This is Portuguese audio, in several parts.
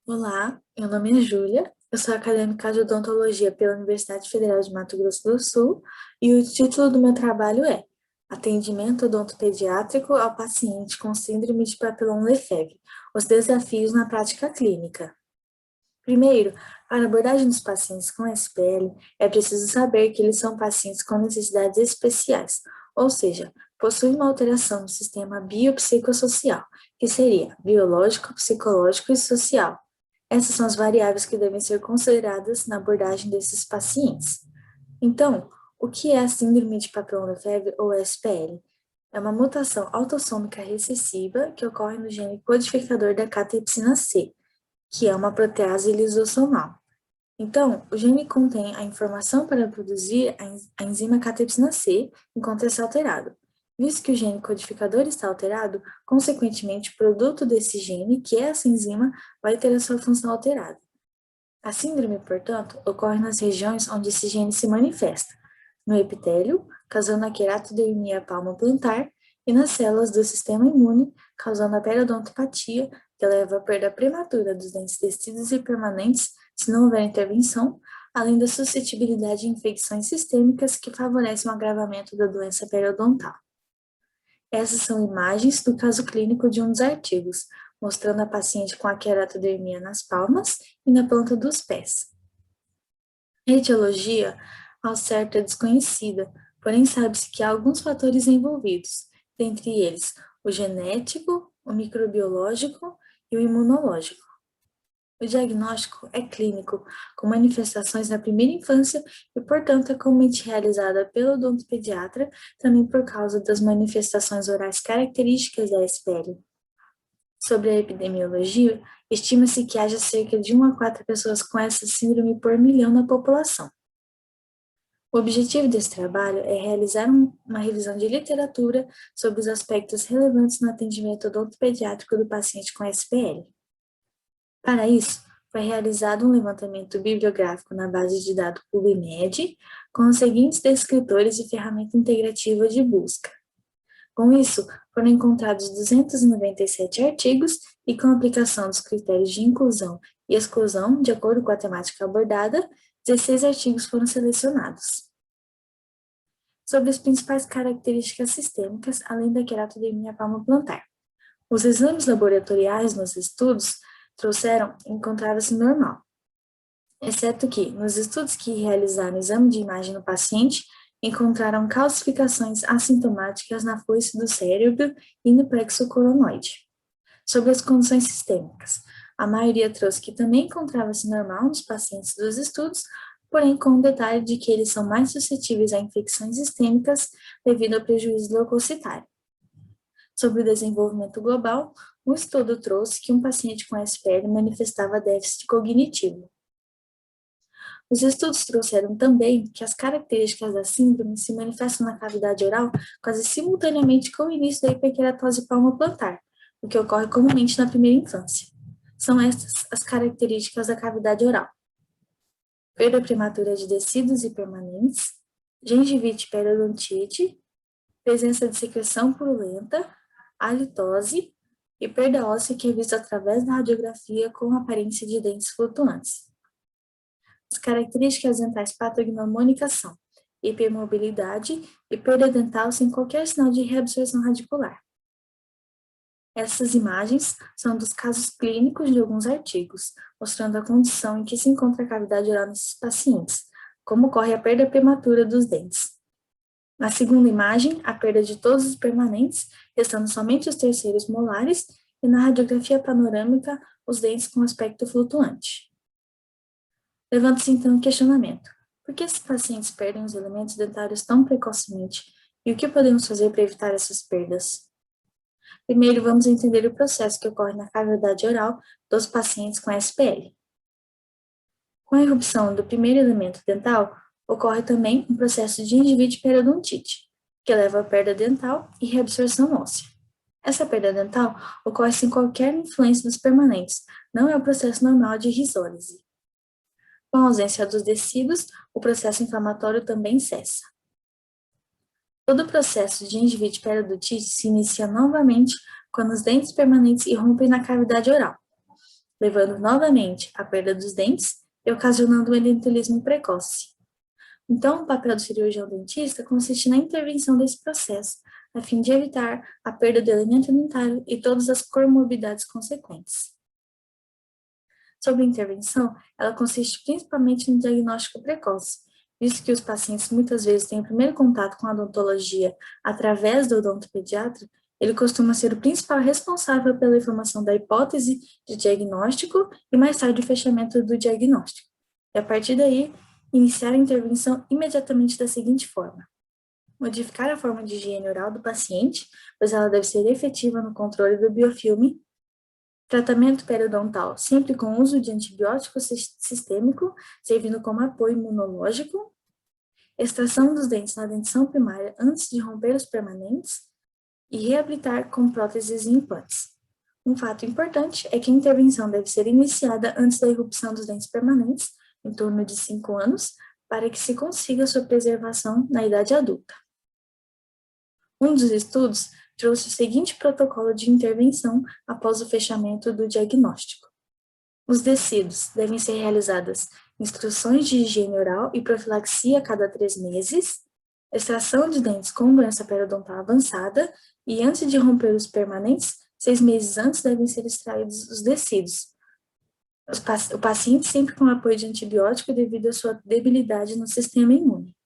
Olá, meu nome é Júlia, eu sou acadêmica de odontologia pela Universidade Federal de Mato Grosso do Sul e o título do meu trabalho é Atendimento odontopediátrico ao paciente com síndrome de Papillon-Lefèvre, os desafios na prática clínica. Primeiro, para a abordagem dos pacientes com SPL, é preciso saber que eles são pacientes com necessidades especiais, ou seja, possuem uma alteração no sistema biopsicossocial, que seria biológico, psicológico e social. Essas são as variáveis que devem ser consideradas na abordagem desses pacientes. Então, o que é a síndrome de Papillon-Lefèvre ou SPL? É uma mutação autossômica recessiva que ocorre no gene codificador da catepsina C, que é uma protease lisossomal. Então, o gene contém a informação para produzir a enzima catepsina C enquanto está alterado. Visto que o gene codificador está alterado, consequentemente, o produto desse gene, que é essa enzima, vai ter a sua função alterada. A síndrome, portanto, ocorre nas regiões onde esse gene se manifesta, no epitélio, causando a queratodermia palmoplantar, e nas células do sistema imune, causando a periodontopatia, que leva à perda prematura dos dentes descidos e permanentes se não houver intervenção, além da suscetibilidade a infecções sistêmicas que favorecem o agravamento da doença periodontal. Essas são imagens do caso clínico de um dos artigos, mostrando a paciente com a queratodermia nas palmas e na planta dos pés. A etiologia, ao certo, é desconhecida, porém sabe-se que há alguns fatores envolvidos, dentre eles o genético, o microbiológico e o imunológico. O diagnóstico é clínico, com manifestações na primeira infância e, portanto, é comumente realizada pelo odontopediatra, também por causa das manifestações orais características da SPL. Sobre a epidemiologia, estima-se que haja cerca de 1 a 4 pessoas com essa síndrome por milhão na população. O objetivo desse trabalho é realizar uma revisão de literatura sobre os aspectos relevantes no atendimento odontopediátrico do paciente com SPL. Para isso, foi realizado um levantamento bibliográfico na base de dados PubMed, com os seguintes descritores e ferramenta integrativa de busca. Com isso, foram encontrados 297 artigos e, com a aplicação dos critérios de inclusão e exclusão, de acordo com a temática abordada, 16 artigos foram selecionados. Sobre as principais características sistêmicas, além da queratodermia palmoplantar. Os exames laboratoriais nos estudos encontrava-se normal, exceto que, nos estudos que realizaram o exame de imagem no paciente, encontraram calcificações assintomáticas na foice do cérebro e no plexo coronoide. Sobre as condições sistêmicas, a maioria trouxe que também encontrava-se normal nos pacientes dos estudos, porém com o detalhe de que eles são mais suscetíveis a infecções sistêmicas devido ao prejuízo leucocitário. Sobre o desenvolvimento global, um estudo trouxe que um paciente com SPL manifestava déficit cognitivo. Os estudos trouxeram também que as características da síndrome se manifestam na cavidade oral quase simultaneamente com o início da hiperqueratose palmoplantar, o que ocorre comumente na primeira infância. São estas as características da cavidade oral: perda prematura de tecidos e permanentes, gengivite e periodontite, presença de secreção purulenta, halitose e perda óssea que é vista através da radiografia com aparência de dentes flutuantes. As características dentais patognomônicas são hipermobilidade e perda dental sem qualquer sinal de reabsorção radicular. Essas imagens são dos casos clínicos de alguns artigos, mostrando a condição em que se encontra a cavidade oral nesses pacientes, como ocorre a perda prematura dos dentes. Na segunda imagem, a perda de todos os permanentes, restando somente os terceiros molares, e na radiografia panorâmica, os dentes com aspecto flutuante. Levanta-se então o questionamento: por que esses pacientes perdem os elementos dentários tão precocemente e o que podemos fazer para evitar essas perdas? Primeiro, vamos entender o processo que ocorre na cavidade oral dos pacientes com SPL. Com a irrupção do primeiro elemento dental, ocorre também um processo de gengivite e periodontite, que leva à perda dental e reabsorção óssea. Essa perda dental ocorre sem qualquer influência dos permanentes, não é o processo normal de risólise. Com a ausência dos tecidos, o processo inflamatório também cessa. Todo o processo de gengivite e periodontite se inicia novamente quando os dentes permanentes irrompem na cavidade oral. levando novamente à perda dos dentes e ocasionando um edentulismo precoce. Então, o papel do cirurgião dentista consiste na intervenção desse processo, a fim de evitar a perda do elemento dentário e todas as comorbidades consequentes. Sobre a intervenção, ela consiste principalmente no diagnóstico precoce, visto que os pacientes muitas vezes têm o primeiro contato com a odontologia através do odontopediatra, ele costuma ser o principal responsável pela informação da hipótese de diagnóstico e mais tarde o fechamento do diagnóstico. E a partir daí, iniciar a intervenção imediatamente da seguinte forma: modificar a forma de higiene oral do paciente, pois ela deve ser efetiva no controle do biofilme. Tratamento periodontal, sempre com uso de antibiótico sistêmico, servindo como apoio imunológico. Extração dos dentes na dentição primária antes de romper os permanentes. E reabilitar com próteses e implantes. Um fato importante é que a intervenção deve ser iniciada antes da irrupção dos dentes permanentes, em torno de 5 anos, para que se consiga sua preservação na idade adulta. Um dos estudos trouxe o seguinte protocolo de intervenção após o fechamento do diagnóstico. Os descidos devem ser realizadas instruções de higiene oral e profilaxia a cada 3 meses, extração de dentes com doença periodontal avançada e, antes de romper os permanentes, 6 meses antes devem ser extraídos os descidos. O paciente sempre com apoio de antibiótico devido à sua debilidade no sistema imune.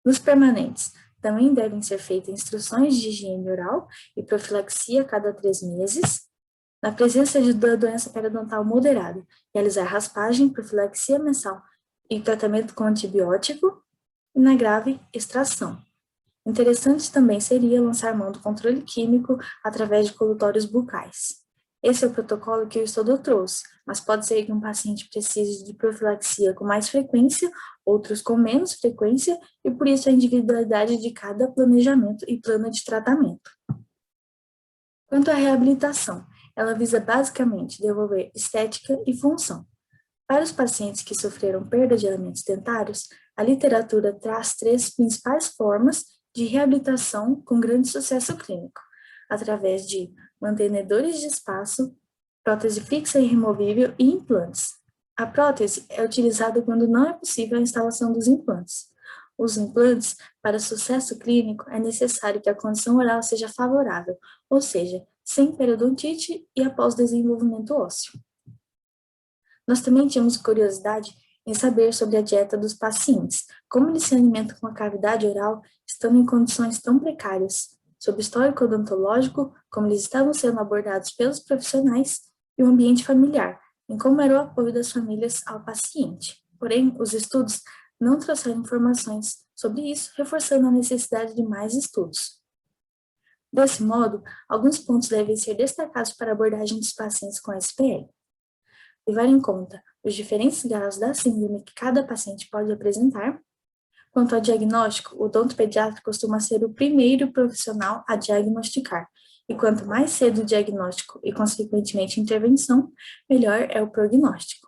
Nos permanentes, também devem ser feitas instruções de higiene oral e profilaxia a cada 3 meses. Na presença da doença periodontal moderada, realizar raspagem, profilaxia mensal e tratamento com antibiótico. E na grave, extração. Interessante também seria lançar mão do controle químico através de colutórios bucais. Esse é o protocolo que o estudo trouxe, mas pode ser que um paciente precise de profilaxia com mais frequência, outros com menos frequência, e por isso a individualidade de cada planejamento e plano de tratamento. Quanto à reabilitação, ela visa basicamente devolver estética e função. Para os pacientes que sofreram perda de elementos dentários, a literatura traz 3 principais formas de reabilitação com grande sucesso clínico, através de mantenedores de espaço, prótese fixa e removível e implantes. A prótese é utilizada quando não é possível a instalação dos implantes. Os implantes, para sucesso clínico, é necessário que a condição oral seja favorável, ou seja, sem periodontite e após desenvolvimento ósseo. Nós também tínhamos curiosidade em saber sobre a dieta dos pacientes, como eles se alimentam com a cavidade oral, estando em condições tão precárias, sobre o histórico odontológico, como eles estavam sendo abordados pelos profissionais, e o ambiente familiar, em como era o apoio das famílias ao paciente. Porém, os estudos não trouxeram informações sobre isso, reforçando a necessidade de mais estudos. Desse modo, alguns pontos devem ser destacados para a abordagem dos pacientes com SPL. Levar em conta os diferentes graus da síndrome que cada paciente pode apresentar. Quanto ao diagnóstico, o odontopediatra costuma ser o primeiro profissional a diagnosticar, e quanto mais cedo o diagnóstico e, consequentemente, intervenção, melhor é o prognóstico.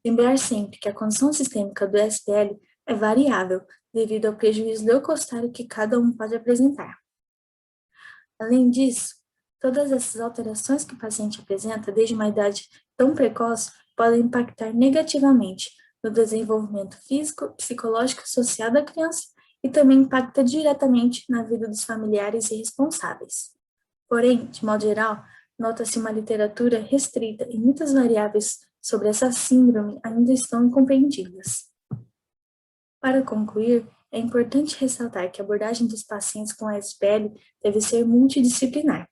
Lembrar sempre que a condição sistêmica do SPL é variável devido ao prejuízo leucostário que cada um pode apresentar. Além disso, todas essas alterações que o paciente apresenta desde uma idade tão precoce podem impactar negativamente no desenvolvimento físico, psicológico e social da criança e também impacta diretamente na vida dos familiares e responsáveis. Porém, de modo geral, nota-se uma literatura restrita e muitas variáveis sobre essa síndrome ainda estão incompreendidas. Para concluir, é importante ressaltar que a abordagem dos pacientes com SPL deve ser multidisciplinar,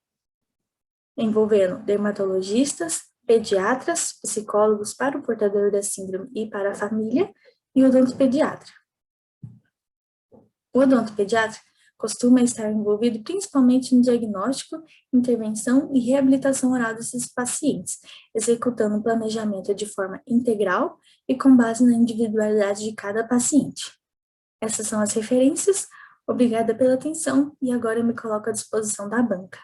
envolvendo dermatologistas, pediatras, psicólogos para o portador da síndrome e para a família, e odontopediatra. O odontopediatra costuma estar envolvido principalmente no diagnóstico, intervenção e reabilitação oral desses pacientes, executando o planejamento de forma integral e com base na individualidade de cada paciente. Essas são as referências. Obrigada pela atenção e agora eu me coloco à disposição da banca.